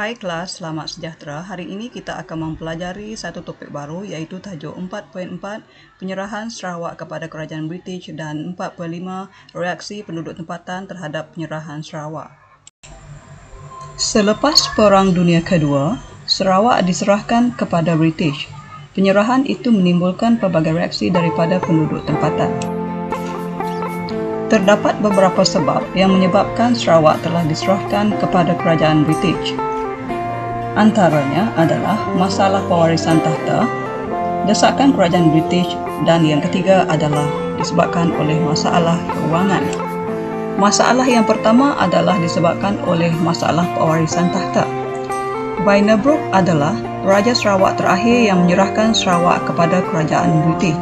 Hai kelas, selamat sejahtera. Hari ini kita akan mempelajari satu topik baru iaitu tajuk 4.4 penyerahan Sarawak kepada Kerajaan British dan 4.5 reaksi penduduk tempatan terhadap penyerahan Sarawak. Selepas Perang Dunia Kedua, Sarawak diserahkan kepada British. Penyerahan itu menimbulkan pelbagai reaksi daripada penduduk tempatan. Terdapat beberapa sebab yang menyebabkan Sarawak telah diserahkan kepada Kerajaan British. Antaranya adalah masalah pewarisan takhta, desakan Kerajaan British, dan yang ketiga adalah disebabkan oleh masalah keuangan. Masalah yang pertama adalah disebabkan oleh masalah pewarisan takhta. Bainabrook adalah Raja Sarawak terakhir yang menyerahkan Sarawak kepada Kerajaan British.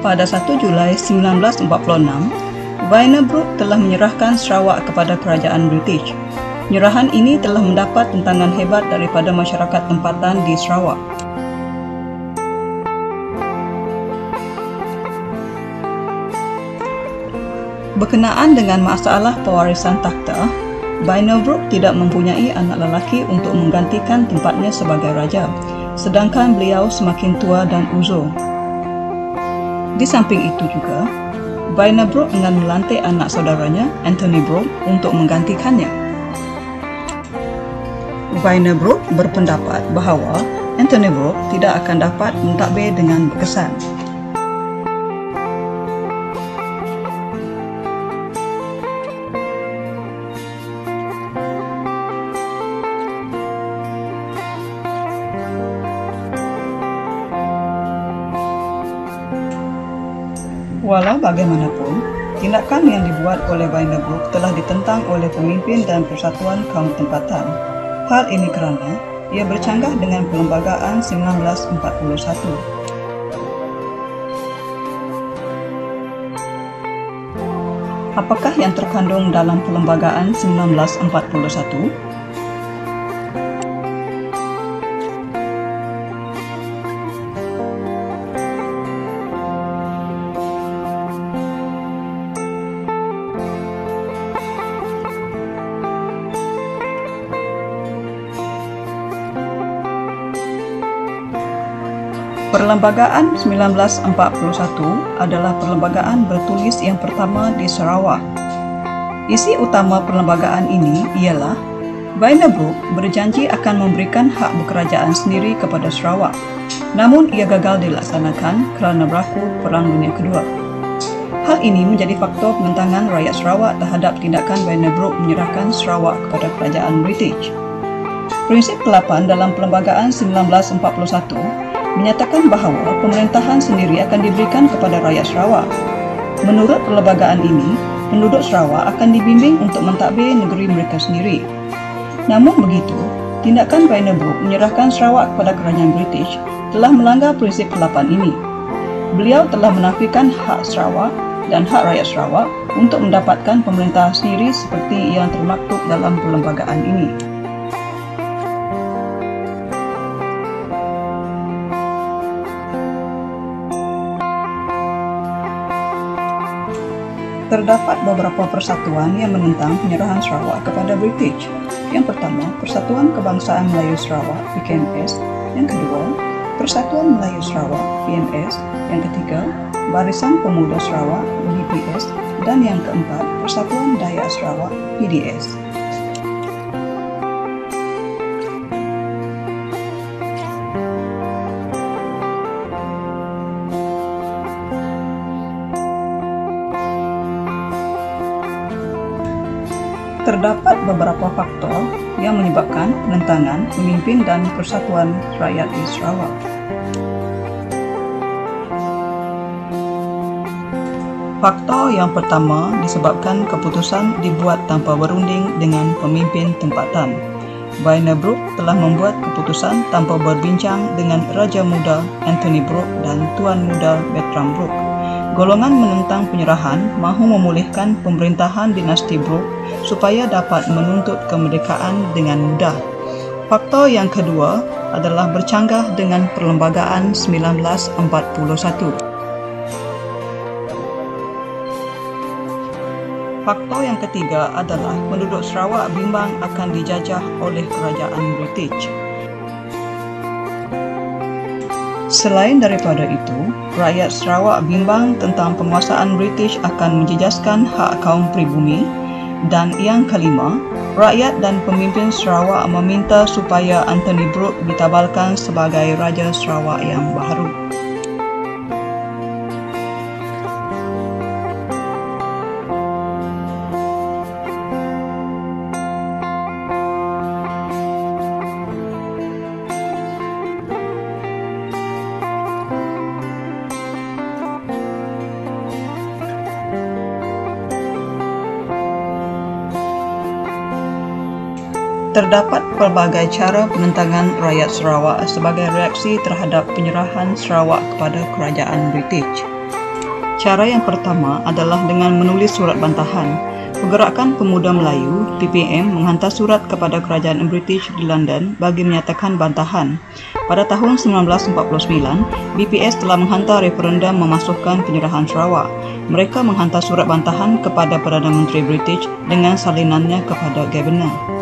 Pada 1 Julai 1946, Bainabrook telah menyerahkan Sarawak kepada Kerajaan British. Penyerahan ini telah mendapat tentangan hebat daripada masyarakat tempatan di Sarawak. Berkenaan dengan masalah pewarisan takhta, Bainabrook tidak mempunyai anak lelaki untuk menggantikan tempatnya sebagai raja, sedangkan beliau semakin tua dan uzur. Di samping itu juga, Bainabrook dengan melantik anak saudaranya, Anthony Brooke, untuk menggantikannya. Bainabrook berpendapat bahawa Anthony Brooke tidak akan dapat mentadbir dengan berkesan. Walau bagaimanapun, tindakan yang dibuat oleh Bainabrook telah ditentang oleh pemimpin dan Persatuan Kaum Tempatan. Hal ini kerana ia bercanggah dengan Perlembagaan 1941. Apakah yang terkandung dalam Perlembagaan 1941? Perlembagaan 1941 adalah perlembagaan bertulis yang pertama di Sarawak. Isi utama perlembagaan ini ialah Bainabrook berjanji akan memberikan hak berkerajaan sendiri kepada Sarawak. Namun ia gagal dilaksanakan kerana berlaku Perang Dunia Kedua. Hal ini menjadi faktor penentangan rakyat Sarawak terhadap tindakan Bainabrook menyerahkan Sarawak kepada Kerajaan British. Prinsip ke-8 dalam Perlembagaan 1941 menyatakan bahawa pemerintahan sendiri akan diberikan kepada rakyat Sarawak. Menurut perlembagaan ini, penduduk Sarawak akan dibimbing untuk mentadbir negeri mereka sendiri. Namun begitu, tindakan Bainabrook menyerahkan Sarawak kepada Kerajaan British telah melanggar prinsip ke-8 ini. Beliau telah menafikan hak Sarawak dan hak rakyat Sarawak untuk mendapatkan pemerintahan sendiri seperti yang termaktub dalam perlembagaan ini. Terdapat beberapa persatuan yang menentang penyerahan Sarawak kepada British. Yang pertama, Persatuan Kebangsaan Melayu Sarawak (PKMS). Yang kedua, Persatuan Melayu Sarawak (PMS). Yang ketiga, Barisan Pemuda Sarawak (BPS). Dan yang keempat, Persatuan Dayak Sarawak (PDS). Terdapat beberapa faktor yang menyebabkan penentangan pemimpin dan persatuan rakyat di Sarawak. Faktor yang pertama disebabkan keputusan dibuat tanpa berunding dengan pemimpin tempatan. Bainabrook telah membuat keputusan tanpa berbincang dengan Raja Muda Anthony Brooke dan Tuan Muda Bertram Brooke. Golongan menentang penyerahan mahu memulihkan pemerintahan dinasti Brooke supaya dapat menuntut kemerdekaan dengan mudah. Faktor yang kedua adalah bercanggah dengan Perlembagaan 1941. Faktor yang ketiga adalah penduduk Sarawak bimbang akan dijajah oleh kerajaan British. Selain daripada itu, rakyat Sarawak bimbang tentang penguasaan British akan menjejaskan hak kaum pribumi. Dan yang kelima, rakyat dan pemimpin Sarawak meminta supaya Anthony Brooke ditabalkan sebagai Raja Sarawak yang baru. Terdapat pelbagai cara penentangan rakyat Sarawak sebagai reaksi terhadap penyerahan Sarawak kepada kerajaan British. Cara yang pertama adalah dengan menulis surat bantahan. Pergerakan Pemuda Melayu (PPM) menghantar surat kepada kerajaan British di London bagi menyatakan bantahan. Pada tahun 1949, BPS telah menghantar referendum memasukkan penyerahan Sarawak. Mereka menghantar surat bantahan kepada Perdana Menteri British dengan salinannya kepada Gavenor.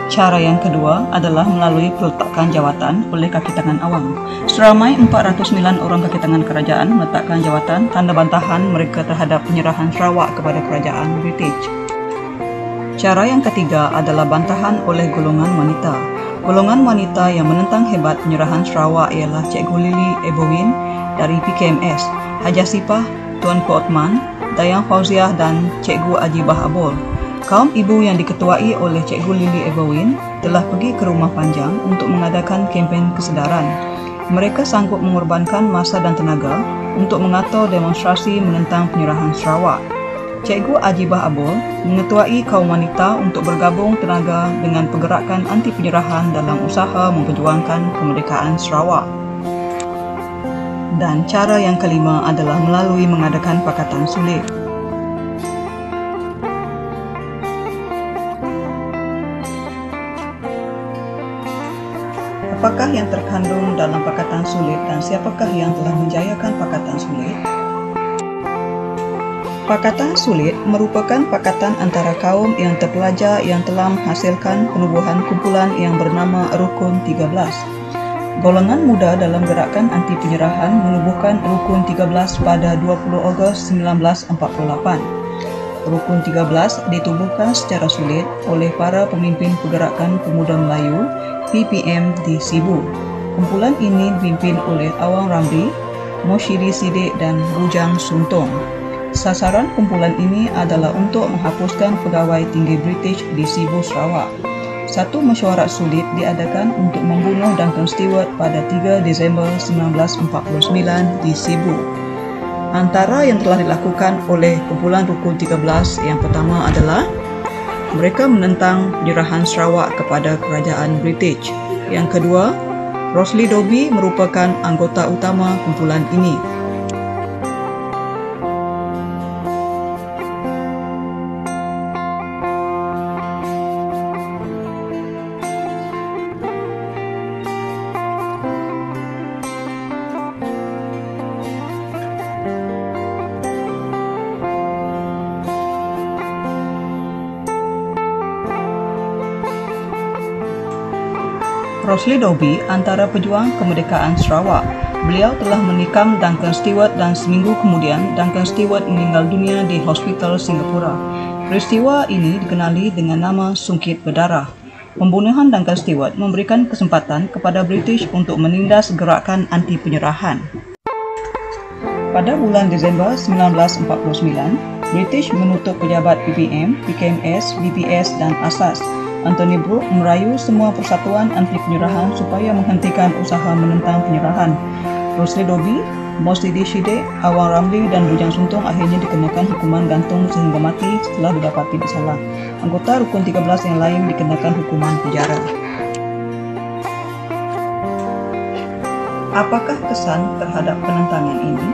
Cara yang kedua adalah melalui peletakan jawatan oleh kaki tangan awam. Seramai 409 orang kaki tangan kerajaan meletakkan jawatan tanda bantahan mereka terhadap penyerahan Sarawak kepada kerajaan British. Cara yang ketiga adalah bantahan oleh golongan wanita. Golongan wanita yang menentang hebat penyerahan Sarawak ialah Cikgu Lily Ebowin dari PKMS, Hajah Sipah, Tuanku Othman, Dayang Fauziah dan Cikgu Ajibah Abol. Kaum ibu yang diketuai oleh Cikgu Lily Ebowin telah pergi ke Rumah Panjang untuk mengadakan kempen kesedaran. Mereka sanggup mengorbankan masa dan tenaga untuk mengatur demonstrasi menentang penyerahan Sarawak. Cikgu Ajibah Abol mengetuai kaum wanita untuk bergabung tenaga dengan pergerakan anti penyerahan dalam usaha memperjuangkan kemerdekaan Sarawak. Dan cara yang kelima adalah melalui mengadakan Pakatan Sulit. Apakah yang terkandung dalam Pakatan Sulit dan siapakah yang telah menjayakan Pakatan Sulit? Pakatan Sulit merupakan pakatan antara kaum yang terpelajar yang telah menghasilkan penubuhan kumpulan yang bernama Rukun 13. Golongan muda dalam gerakan anti penyerahan menubuhkan Rukun 13 pada 20 Ogos 1948. Rukun 13 ditubuhkan secara sulit oleh para pemimpin Pergerakan Pemuda Melayu PPM di Sibu. Kumpulan ini dipimpin oleh Awang Ramli, Moshiri Sidik dan Bujang Suntong. Sasaran kumpulan ini adalah untuk menghapuskan pegawai tinggi British di Sibu, Sarawak. Satu mesyuarat sulit diadakan untuk membunuh Duncan Stewart pada 3 Disember 1949 di Sibu. Antara yang telah dilakukan oleh kumpulan Rukun 13 yang pertama adalah mereka menentang penyerahan Sarawak kepada kerajaan British. Yang kedua, Rosely Dobbie merupakan anggota utama kumpulan ini. Rosely Dobbie antara pejuang kemerdekaan Sarawak. Beliau telah menikam Duncan Stewart dan seminggu kemudian Duncan Stewart meninggal dunia di Hospital Singapura. Peristiwa ini dikenali dengan nama Sungkit Berdarah. Pembunuhan Duncan Stewart memberikan kesempatan kepada British untuk menindas gerakan anti penyerahan. Pada bulan Disember 1949, British menutup pejabat PPM, PKMS, BPS dan ASAS. Anthony Brooke merayu semua persatuan anti penyerahan supaya menghentikan usaha menentang penyerahan. Rosely Dobbie, Moshiri Sidik, Awang Ramli dan Bujang Suntong akhirnya dikenakan hukuman gantung sehingga mati setelah didapati bersalah. Anggota Rukun 13 yang lain dikenakan hukuman penjara. Apakah kesan terhadap penentangan ini?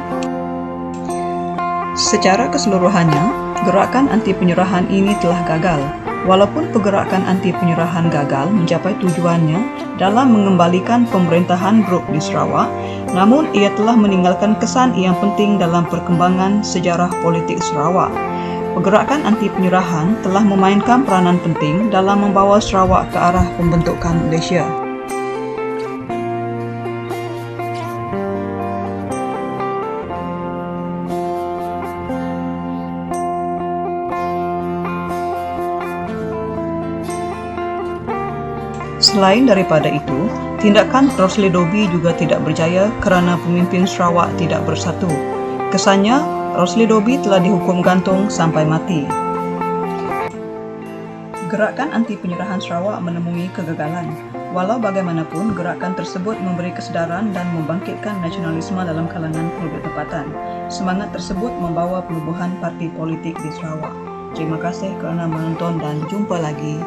Secara keseluruhannya, gerakan anti penyerahan ini telah gagal. Walaupun pergerakan anti penyerahan gagal mencapai tujuannya dalam mengembalikan pemerintahan Brooke di Sarawak, namun ia telah meninggalkan kesan yang penting dalam perkembangan sejarah politik Sarawak. Pergerakan anti penyerahan telah memainkan peranan penting dalam membawa Sarawak ke arah pembentukan Malaysia. Selain daripada itu, tindakan Rosli Dobi juga tidak berjaya kerana pemimpin Sarawak tidak bersatu. Kesannya, Rosli Dobi telah dihukum gantung sampai mati. Gerakan anti penyerahan Sarawak menemui kegagalan. Walau bagaimanapun, gerakan tersebut memberi kesedaran dan membangkitkan nasionalisme dalam kalangan penduduk tempatan. Semangat tersebut membawa penubuhan parti politik di Sarawak. Terima kasih kerana menonton dan jumpa lagi.